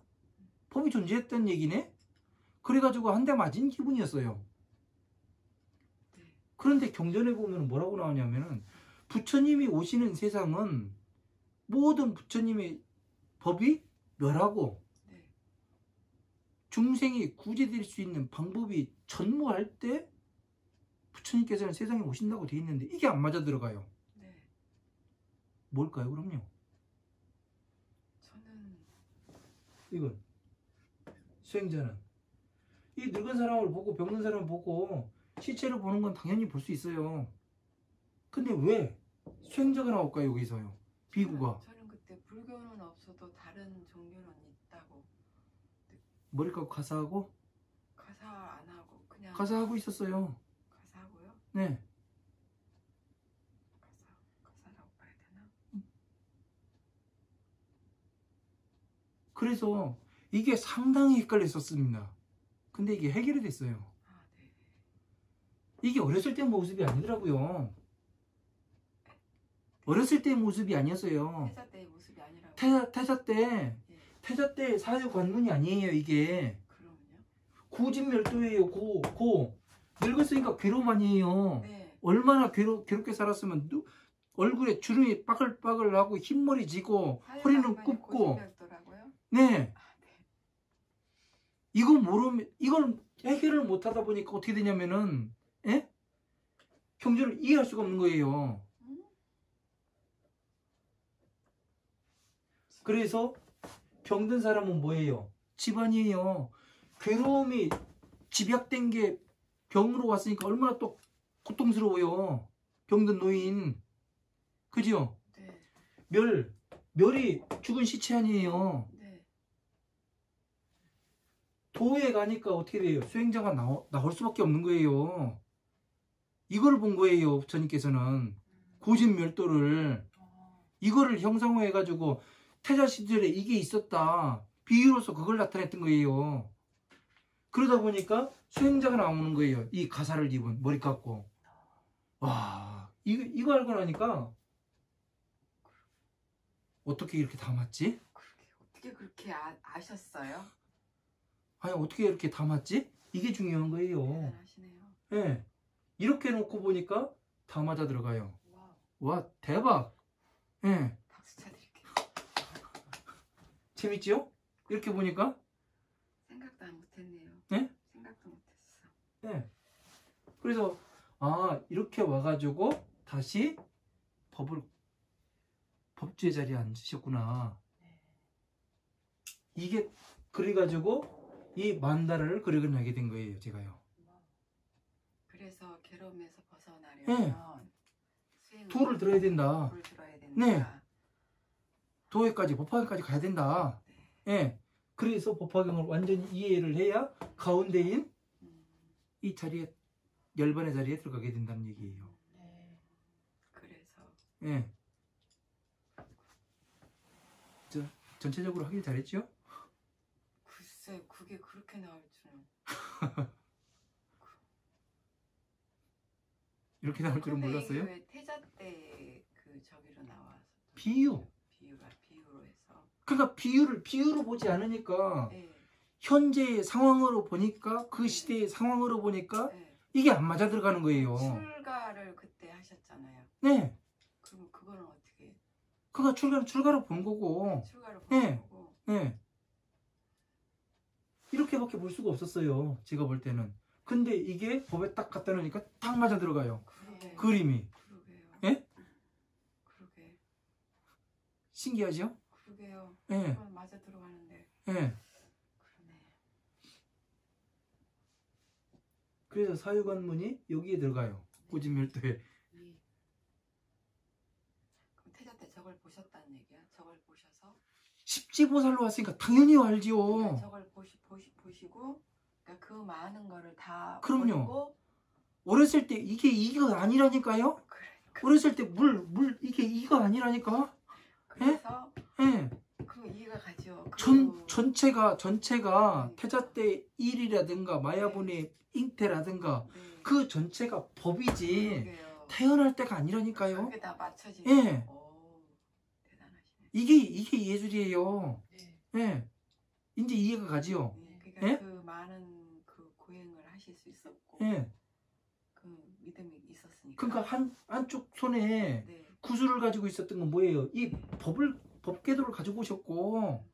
법이 존재했던 얘기네? 그래가지고 한 대 맞은 기분이었어요. 네. 그런데 경전에 보면 뭐라고 나오냐면은 부처님이 오시는 세상은 모든 부처님의 법이 멸하고 네. 중생이 구제될 수 있는 방법이 전무할 때 부처님께서는 세상에 오신다고 돼 있는데 이게 안 맞아 들어가요. 네. 뭘까요, 그럼요? 저는 이건 수행자는 이 늙은 사람을 보고 병든 사람을 보고 시체를 보는 건 당연히 볼 수 있어요. 근데 왜 수행자가 나올까요, 여기서요? 비구가. 저는 그때 불교는 없어도 다른 종교는 있다고. 머리 깎고 가사하고? 가사 안 하고 그냥 가사하고 있었어요. 가사하고요? 네. 가사라고 봐야 되나? 그래서 이게 상당히 헷갈렸었습니다. 근데 이게 해결이 됐어요. 아, 네. 이게 어렸을 때 모습이 아니더라고요. 어렸을 때 모습이 아니었어요. 태자 때의 모습이 아니라고. 태자 때 사유 관문이 아니에요, 이게. 그러면요? 고진멸도예요, 늙었으니까 괴로움 아니에요. 네. 얼마나 괴롭게 살았으면 얼굴에 주름이 빠글빠글하고 흰머리 지고 허리는 굽고. 네. 아, 네. 이거 모르면 이걸 해결을 못 하다 보니까 어떻게 되냐면은 경전을 이해할 수가 없는 거예요. 그래서 병든 사람은 뭐예요? 집안이에요. 괴로움이 집약된 게 병으로 왔으니까 얼마나 또 고통스러워요. 병든 노인. 그죠? 네. 멸이 죽은 시체 아니에요. 네. 도에 가니까 어떻게 돼요? 수행자가 나올 수밖에 없는 거예요. 이걸 본 거예요, 부처님께서는. 고진멸도를. 이거를 형상화해가지고 태자 시절에 이게 있었다. 비유로서 그걸 나타냈던 거예요. 그러다 보니까 수행자가 나오는 거예요. 이 가사를 입은 머리 깎고. 와, 이거 알고 나니까 어떻게 이렇게 다 맞지? 어떻게 그렇게 아셨어요? 아니 어떻게 이렇게 다 맞지? 이게 중요한 거예요. 대단하시네요. 예. 이렇게 놓고 보니까 다 맞아 들어가요. 와우. 와, 대박. 예. 박수 쳐드릴게요. 재밌지요? 이렇게 보니까? 생각도 못했네요. 네? 생각도 못했어. 네. 그래서 이렇게 와가지고 다시 법주의 자리에 앉으셨구나. 이게 그래가지고 이 만다라를 그려나게 된 거예요, 제가요. 그래서 괴로움에서 벗어나려면 네. 수행을 도를 들어야 된다. 도를 들어야 된다. 네. 도에까지 법화경까지 가야 된다. 예. 그래서 법화경을 완전히 이해를 해야 가운데인 이 자리에 열반의 자리에 들어가게 된다는 얘기예요. 네. 그래서 예. 전체적으로 하길 잘했죠? 글쎄 그게 그렇게 나올 줄은. 이렇게 나올 줄은 근데 몰랐어요. 이게 왜 태자 때 그 저기로 나와서 비유. 비유로 해서. 그러니까 비유로 보지 않으니까 네. 현재의 상황으로 보니까 그 시대의 상황으로 보니까 네. 이게 안 맞아 들어가는 거예요. 출가를 그때 하셨잖아요. 네. 그럼 그거는 어떻게? 그러니까 출가로 본 거고. 출가를 본 네. 거고. 네. 이렇게밖에 볼 수가 없었어요. 제가 볼 때는. 근데 이게 법에 딱 갖다 놓으니까 딱 맞아 들어가요. 그러게. 그림이. 그러게요. 예? 그러게. 신기하죠? 그러게요. 예. 그건 맞아 들어가는데. 예. 그러네. 그래서 사유관문이 여기에 들어가요. 고진멸도에. 네. 그럼 태자 때 저걸 보셨다는 얘기야? 저걸 보셔서? 십지보살로 왔으니까 당연히 알지요. 그러니까 저걸 보시고 그러니까 그 많은 거를 다 그럼요. 버리고 어렸을 때 이거 아니라니까요? 그러니까 어렸을 때 이게 이거 아니라니까? 그래서 예. 그 이해가 가죠. 전체가 네. 태자 때 일이라든가 마야분의 잉태라든가 네. 그 전체가 법이지 그러게요. 태어날 때가 아니라니까요. 그게 다 맞춰지는. 예. 오, 대단하시네. 이게 예술이에요. 네. 예. 이제 이해가 가지요. 네, 그러니까 예? 그 많은 그 고행을 하실 수 있었고 예. 그 믿음이 있었으니까. 그러니까 한쪽 손에 네. 구슬을 가지고 있었던 건 뭐예요? 이 법궤도를 가지고 오셨고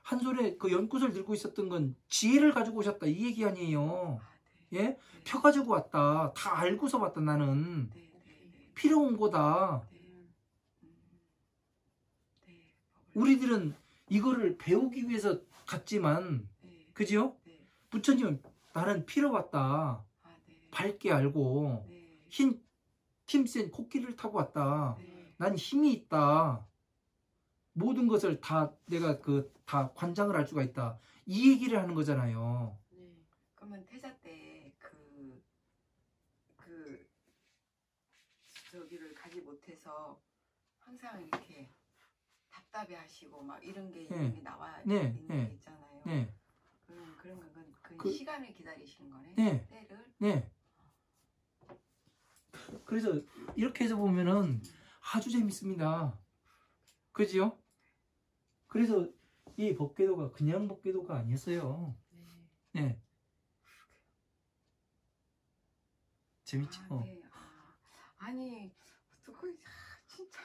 한 손에 그 연구슬 들고 있었던 건 지혜를 가지고 오셨다 이 얘기 아니에요. 아, 네. 예? 네. 펴 가지고 왔다. 다 알고서 왔다 나는. 네, 네, 네. 필요 온 거다. 네. 네. 우리들은 이거를 배우기 위해서 갔지만 네. 그지요? 네. 부처님은 나는 필요 왔다. 아, 네. 밝게 알고 네. 흰 팀센 코끼리를 타고 왔다. 네. 난 힘이 있다. 모든 것을 다 내가 다 관장을 할 수가 있다. 이 얘기를 하는 거잖아요. 네. 그러면 태자 때 저기를 가지 못해서 항상 이렇게 답답해 하시고 막 이런 게 네. 이미 나와 네. 있는 네. 게 있잖아요. 네. 그런 건 그- 시간을 기다리시는 거네. 네. 때를. 네. 그래서 이렇게 해서 보면은 아주 재밌습니다. 그지요? 그래서 이 법궤도가 그냥 법궤도가 아니었어요. 네. 네. 재밌죠? 아, 네. 아니 어떡해. 진짜.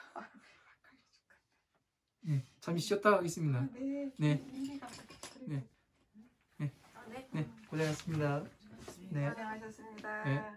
네. 잠시 쉬었다 가겠습니다. 네. 네. 일리가 네. 네. 아, 네. 네. 고생하셨습니다. 네. 고생하셨습니다. 네.